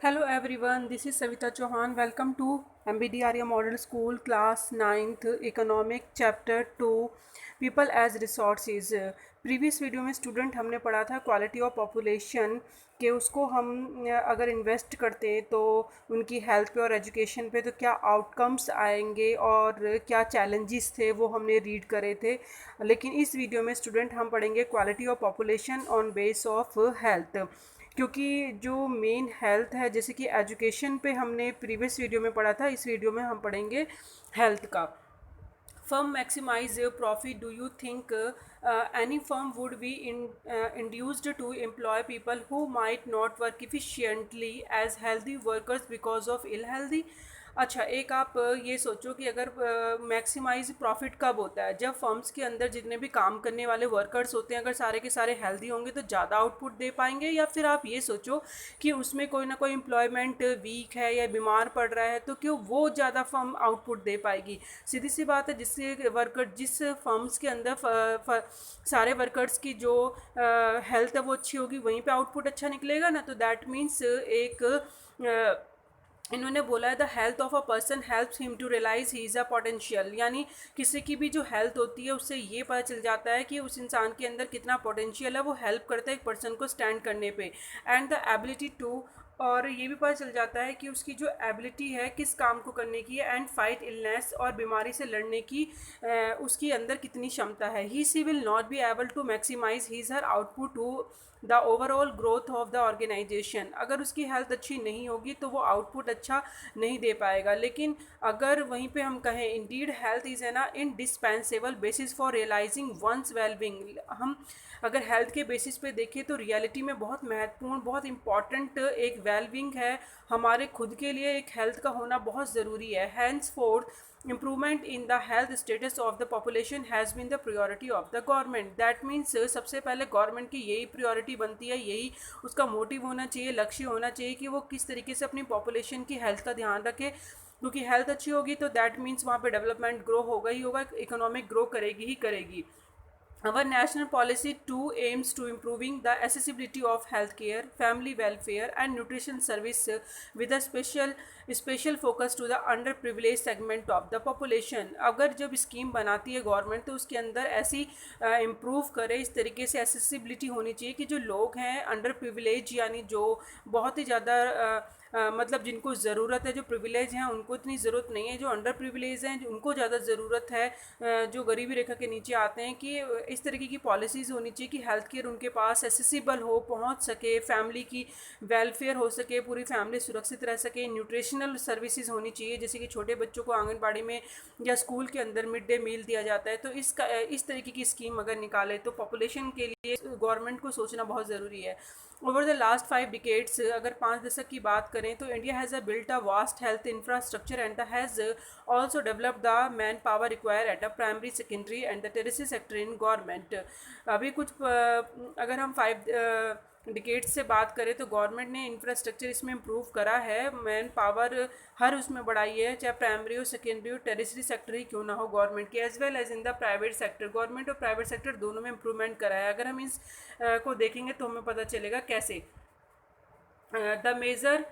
Hello everyone, this is Savita Chauhan. Welcome to MBDRA Model School Class 9th Economic Chapter 2 People as Resources. Previous video में student हमने पढ़ा था quality of population कि उसको हम अगर इन्वेस्ट करते हैं तो उनकी हेल्थ पे और एजुकेशन पे तो क्या आउटकम्स आएंगे और क्या चैलेंजेस थे वो हमने रीड करे थे। लेकिन इस वीडियो में स्टूडेंट हम पढ़ेंगे quality of population on base of health, क्योंकि जो मेन हेल्थ है जैसे कि एजुकेशन पे हमने प्रीवियस वीडियो में पढ़ा था, इस वीडियो में हम पढ़ेंगे हेल्थ का। firm maximize profit. Do you think any firm would be induced to employ people who might not work efficiently as healthy workers because of ill healthy? अच्छा, एक आप ये सोचो कि अगर मैक्सिमाइज प्रॉफिट कब होता है, जब फर्म्स के अंदर जितने भी काम करने वाले वर्कर्स होते हैं अगर सारे के सारे हेल्दी होंगे तो ज़्यादा आउटपुट दे पाएंगे। या फिर आप ये सोचो कि उसमें कोई ना कोई एम्प्लॉयमेंट वीक है या बीमार पड़ रहा है तो क्यों वो ज़्यादा फर्म आउटपुट दे पाएगी। सीधी सी बात है, जिस फर्म्स के अंदर सारे वर्कर्स की जो हेल्थ है वो अच्छी होगी वहीं पे आउटपुट अच्छा निकलेगा ना। तो दैट मीन्स इन्होंने बोला है the health of a person helps him to realise he is a potential, यानी किसी की भी जो हेल्थ होती है उससे ये पता चल जाता है कि उस इंसान के अंदर कितना पोटेंशियल है। वो हेल्प करता है एक पर्सन को स्टैंड करने पे। एंड द एबिलिटी टू, और ये भी पता चल जाता है कि उसकी जो एबिलिटी है किस काम को करने की है। एंड फाइट इलनेस, और बीमारी से लड़ने की उसकी अंदर कितनी क्षमता है। He she will not be able to maximise his her output to the overall growth of the organisation. अगर उसकी हेल्थ अच्छी नहीं होगी तो वो आउटपुट अच्छा नहीं दे पाएगा। लेकिन अगर वहीं पे हम कहें indeed health is an indispensable basis for realising one's wellbeing, हम अगर हेल्थ के बेसिस पे देखें तो रियलिटी में बहुत महत्वपूर्ण बहुत इंपॉर्टेंट एक वेलबींग है। हमारे खुद के लिए एक हेल्थ का होना बहुत ज़रूरी है। Hence fourth improvement in the health status of the population has been the priority of the government. That means सबसे पहले गवर्नमेंट की यही प्रायोरिटी बनती है, यही उसका मोटिव होना चाहिए, लक्ष्य होना चाहिए कि वो किस तरीके से अपनी पॉपुलेशन की हेल्थ का ध्यान रखे। क्योंकि हेल्थ अच्छी होगी तो दैट मीन्स वहाँ पे डेवलपमेंट ग्रो होगा ही होगा, इकोनॉमिक ग्रो करेगी ही करेगी। Our national policy too aims to improving the accessibility of healthcare, family welfare, and nutrition service with a special focus to the underprivileged segment of the population. अगर जब scheme बनाती है government तो उसके अंदर ऐसी इम्प्रूव करे, इस तरीके से एसेसिबिलिटी होनी चाहिए कि जो लोग हैं अंडर प्रिविलेज, यानी जो बहुत ही ज़्यादा मतलब जिनको ज़रूरत है, जो प्रिविलेज हैं उनको इतनी ज़रूरत नहीं है, जो अंडर प्रिविलेज हैं उनको ज़्यादा ज़रूरत है, जो गरीबी रेखा के नीचे आते हैं, कि इस तरीके की पॉलिसीज़ होनी चाहिए कि हेल्थ केयर उनके पास एसेसिबल हो, पहुंच सके, फैमिली की वेलफेयर हो सके, पूरी फैमिली सुरक्षित रह सके। न्यूट्रिशनल सर्विसेज होनी चाहिए, जैसे कि छोटे बच्चों को आंगनबाड़ी में या स्कूल के अंदर मिड डे मील दिया जाता है। तो इस तरीके की स्कीम अगर निकाले तो पॉपुलेशन के लिए गवर्नमेंट को सोचना बहुत ज़रूरी है। ओवर द लास्ट 5 डिकेड्स, अगर 5 दशक की बात करें तो India has a built a vast health infrastructure and has also develop the manpower required at a primary, secondary and the tertiary sector in government. अभी कुछ अगर हम 5 डिकेड्स से बात करें तो गवर्नमेंट ने इंफ्रास्ट्रक्चर इसमें इम्प्रूव करा है, मैन पावर हर उसमें बढ़ाई है, चाहे प्राइमरी हो, सेकेंडरी हो, टेरिटरी सेक्टर ही क्यों ना हो गवर्नमेंट की, as well as in the private sector. Government और प्राइवेट सेक्टर दोनों में इम्प्रूवमेंट करा है। अगर हम इस को देखेंगे तो हमें पता चलेगा कैसे। The major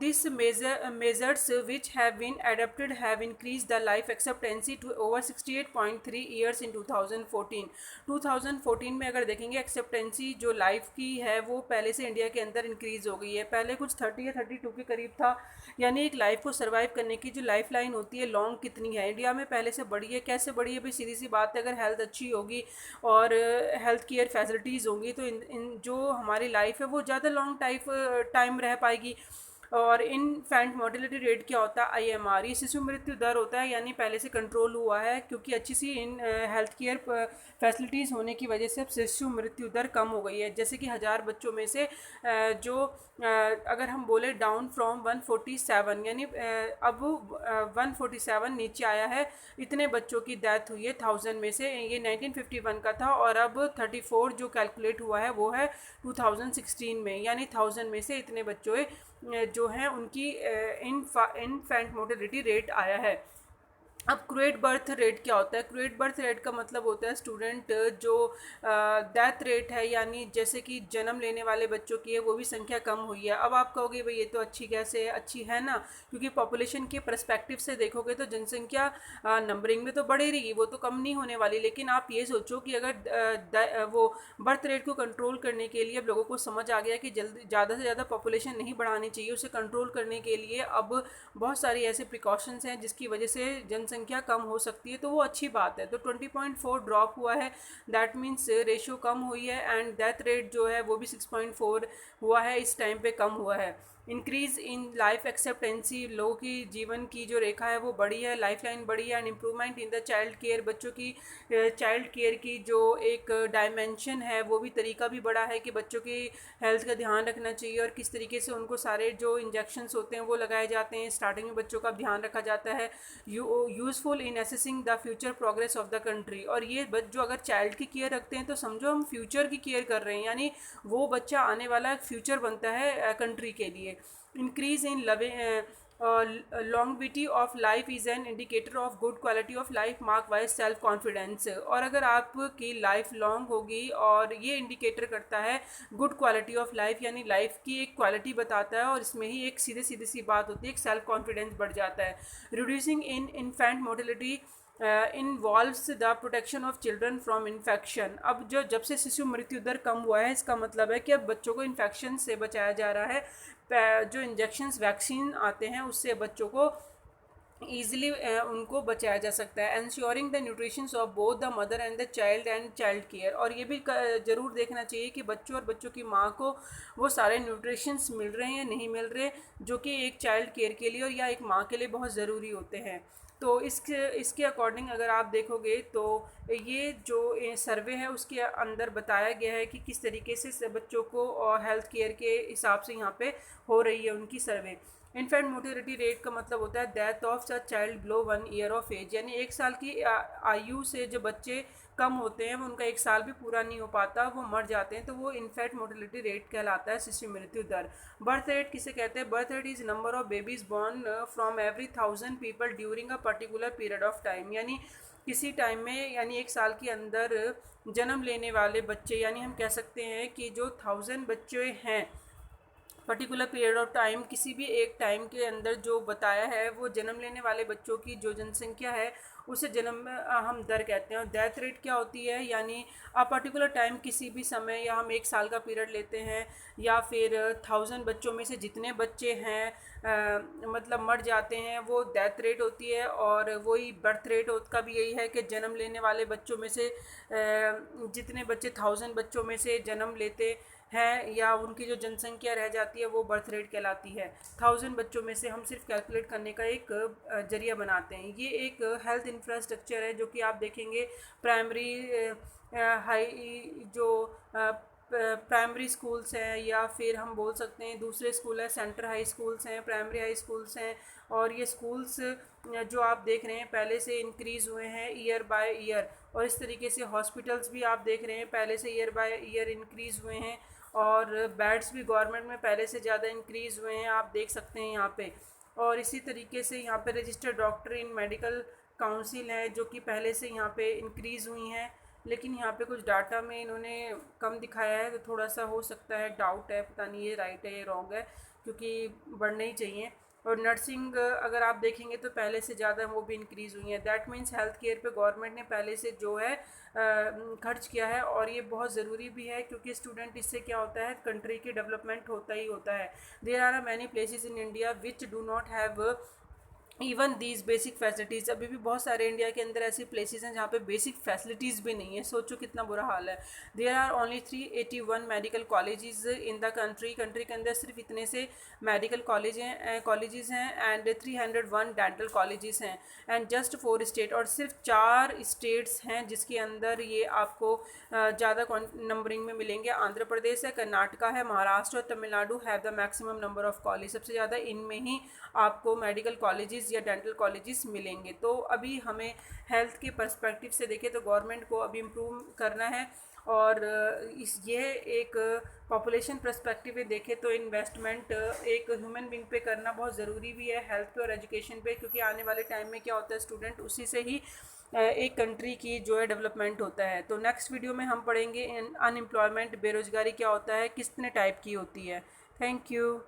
These measures which have been adopted have increased the life expectancy to over 68.3 years in 2014. 2014 में अगर देखेंगे एक्सेप्टेंसी जो लाइफ की है वो पहले से इंडिया के अंदर इंक्रीज़ हो गई है। पहले कुछ 30 या 32 के करीब था, यानी एक लाइफ को सर्वाइव करने की जो लाइफ लाइन होती है लॉन्ग कितनी है इंडिया में पहले से बढ़ी है। कैसे बढ़ी है भाई, सीधी सी बात है, अगर हेल्थ अच्छी होगी और हेल्थ केयर फैसिलिटीज़ होंगी तो इन जो हमारी लाइफ है वो ज़्यादा लॉन्ग टाइम रह पाएगी। और इनफेंट मोर्टेलिटी रेट क्या होता है, IMR, ये शिशु मृत्यु दर होता है, यानी पहले से कंट्रोल हुआ है क्योंकि अच्छी सी इन हेल्थ केयर फैसिलिटीज़ होने की वजह से अब शिशु मृत्यु दर कम हो गई है। जैसे कि 1000 बच्चों में से अगर हम बोले डाउन फ्रॉम 147, यानी अब 147 नीचे आया है, इतने बच्चों की डेथ हुई है 1000 में से। ये 1951 का था और अब 34 जो कैलकुलेट हुआ है वो है 2016 में, यानी 1000 में से इतने बच्चों जो हैं उनकी इनफेंट मोर्टेलिटी रेट आया है। अब क्रूएट बर्थ रेट क्या होता है? क्रूएट बर्थ रेट का मतलब होता है स्टूडेंट जो डेथ रेट है, यानी जैसे कि जन्म लेने वाले बच्चों की है वो भी संख्या कम हुई है। अब आप कहोगे भाई ये तो अच्छी कैसे है? अच्छी है ना, क्योंकि पॉपुलेशन के परस्पेक्टिव से देखोगे तो जनसंख्या नंबरिंग में तो बढ़ी रही, वो तो कम नहीं होने वाली। लेकिन आप ये सोचो कि अगर वो बर्थ रेट को कंट्रोल करने के लिए अब लोगों को समझ आ गया कि जल्दी ज़्यादा से ज़्यादा पॉपुलेशन नहीं बढ़ानी चाहिए, उसे कंट्रोल करने के लिए अब बहुत सारी ऐसे प्रिकॉशंस हैं जिसकी वजह से जनसंख्या कम हो सकती है, तो वो अच्छी बात है। तो 20.4 ड्रॉप हुआ है, दैट मीन्स रेशियो कम हुई है, एंड डेथ रेट जो है वो भी 6.4 हुआ है, इस टाइम पे कम हुआ है। इंक्रीज इन लाइफ एक्सेप्टेंसी, लोगों की जीवन की जो रेखा है वो बढ़ी है, लाइफ लाइन बढ़ी है। And improvement in the child care, बच्चों की चाइल्ड केयर की जो एक डायमेंशन है वो भी तरीका भी बढ़ा है कि बच्चों की हेल्थ का ध्यान रखना चाहिए और किस तरीके से उनको सारे जो इंजेक्शंस होते हैं वो लगाए जाते हैं, स्टार्टिंग में बच्चों का ध्यान रखा जाता है। Useful in assessing the future progress of the country, और ये जो अगर चाइल्ड की केयर रखते हैं तो समझो हम फ्यूचर की केयर कर रहे हैं, यानी वो बच्चा आने वाला फ्यूचर बनता है कंट्री के लिए। Increase in longevity of life is an indicator of good quality of life marked by self confidence, और अगर आपकी लाइफ लॉन्ग होगी और ये इंडिकेटर करता है गुड क्वालिटी ऑफ लाइफ, यानी लाइफ की एक क्वालिटी बताता है, और इसमें ही एक सीधे सीधी सी बात होती है, एक सेल्फ कॉन्फिडेंस बढ़ जाता है। Reducing in infant mortality involves the protection of children from infection. अब जब से शिशु मृत्यु दर कम हुआ है, इसका मतलब है कि अब बच्चों को इन्फेक्शन से बचाया जा रहा है। जो इंजेक्शंस वैक्सीन आते हैं उससे बच्चों को ईजिली उनको बचाया जा सकता है। Ensuring the nutrition of both the mother and the child and child care, और ये भी ज़रूर देखना चाहिए कि बच्चों और बच्चों की माँ को वो सारे न्यूट्रिशंस मिल रहे हैं नहीं मिल रहे, जो कि एक चाइल्ड केयर के लिए और या एक माँ के लिए बहुत ज़रूरी होते हैं। तो इसके अकॉर्डिंग अगर आप देखोगे तो ये जो सर्वे है उसके अंदर बताया गया है कि किस तरीके से बच्चों को और हेल्थ केयर के हिसाब से यहाँ पे हो रही है उनकी सर्वे। इनफेंट मोर्टेलिटी रेट का मतलब होता है death of a child below 1 year of age, यानी 1 साल की आयु से जो बच्चे कम होते हैं, वो उनका 1 साल भी पूरा नहीं हो पाता, वो मर जाते हैं, तो वो इनफेंट मोर्टेलिटी रेट कहलाता है, शिशु मृत्यु दर। बर्थ रेट किसे कहते हैं? Birth rate is number of babies born from every 1000 people during a particular period of time, यानी किसी टाइम में, यानी 1 साल के अंदर जन्म लेने वाले बच्चे, यानी हम कह सकते हैं कि जो 1000 बच्चे हैं पर्टिकुलर पीरियड ऑफ टाइम, किसी भी एक टाइम के अंदर जो बताया है, वो जन्म लेने वाले बच्चों की जो जनसंख्या है उसे जन्म हम दर कहते हैं। और डेथ रेट क्या होती है? यानी अ पर्टिकुलर टाइम, किसी भी समय, या हम 1 साल का पीरियड लेते हैं, या फिर 1000 बच्चों में से जितने बच्चे हैं मतलब मर जाते हैं, वो डेथ रेट होती है। और वही बर्थ रेट का भी यही है कि जन्म लेने वाले बच्चों में से जितने बच्चे 1000 बच्चों में से जन्म लेते हैं या उनकी जो जनसंख्या रह जाती है वो बर्थ रेट कहलाती है। 1000 बच्चों में से हम सिर्फ कैलकुलेट करने का एक जरिया बनाते हैं। ये एक हेल्थ इंफ्रास्ट्रक्चर है जो कि आप देखेंगे प्राइमरी हाई जो प्राइमरी स्कूल्स हैं, या फिर हम बोल सकते हैं दूसरे स्कूल हैं, सेंटर हाई स्कूल्स हैं, प्राइमरी हाई स्कूल्स हैं। और ये स्कूल्स जो आप देख रहे हैं पहले से इंक्रीज़ हुए हैं ईयर बाय ईयर, और इस तरीके से हॉस्पिटल्स भी आप देख रहे हैं पहले से ईयर बाय ईयर इंक्रीज़ हुए हैं, और बेड्स भी गवर्नमेंट में पहले से ज़्यादा इंक्रीज़ हुए हैं, आप देख सकते हैं यहाँ पे। और इसी तरीके से यहाँ पे रजिस्टर्ड डॉक्टर इन मेडिकल काउंसिल है जो कि पहले से यहाँ पे इंक्रीज़ हुई हैं। लेकिन यहाँ पे कुछ डाटा में इन्होंने कम दिखाया है, तो थोड़ा सा हो सकता है डाउट है, पता नहीं ये राइट है ये रॉन्ग है, क्योंकि बढ़ने ही चाहिए। और नर्सिंग अगर आप देखेंगे तो पहले से ज़्यादा वो भी इंक्रीज़ हुई है। दैट मीन्स हेल्थ केयर पे गवर्नमेंट ने पहले से जो है खर्च किया है, और ये बहुत ज़रूरी भी है, क्योंकि स्टूडेंट इससे क्या होता है, कंट्री की डेवलपमेंट होता ही होता है। There are many places in India which do not have even these basic facilities. अभी भी बहुत सारे इंडिया के अंदर ऐसी प्लेसेस हैं जहाँ पे बेसिक फैसिलिटीज़ भी नहीं है, सोचो कितना बुरा हाल है। There are only 381 medical colleges in the country के अंदर सिर्फ इतने से मेडिकल कॉलेजेस हैं, एंड 301 डेंटल कॉलेजेस हैं, एंड जस्ट 4 स्टेट, और सिर्फ 4 स्टेट्स हैं जिसके अंदर ये आपको ज़्यादा नंबरिंग में मिलेंगे। आंध्र प्रदेश है, कर्नाटका है, महाराष्ट्र और Tamil Nadu have the maximum number of college, सबसे ज़्यादा इनमें ही आपको मेडिकल कॉलेजेस कॉलेजेस या डेंटल कॉलेजेस मिलेंगे। तो अभी हमें हेल्थ के पर्सपेक्टिव से देखें तो गवर्नमेंट को अभी इम्प्रूव करना है, और इस ये एक पॉपुलेशन पर्सपेक्टिव में देखें तो इन्वेस्टमेंट एक ह्यूमन बींग पे करना बहुत ज़रूरी भी है, हेल्थ पे और एजुकेशन पे, क्योंकि आने वाले टाइम में क्या होता है, स्टूडेंट उसी से ही एक कंट्री की जो है डेवलपमेंट होता है। तो नेक्स्ट वीडियो में हम पढ़ेंगे अनएम्प्लॉयमेंट, बेरोज़गारी क्या होता है, कितने टाइप की होती है। Thank you.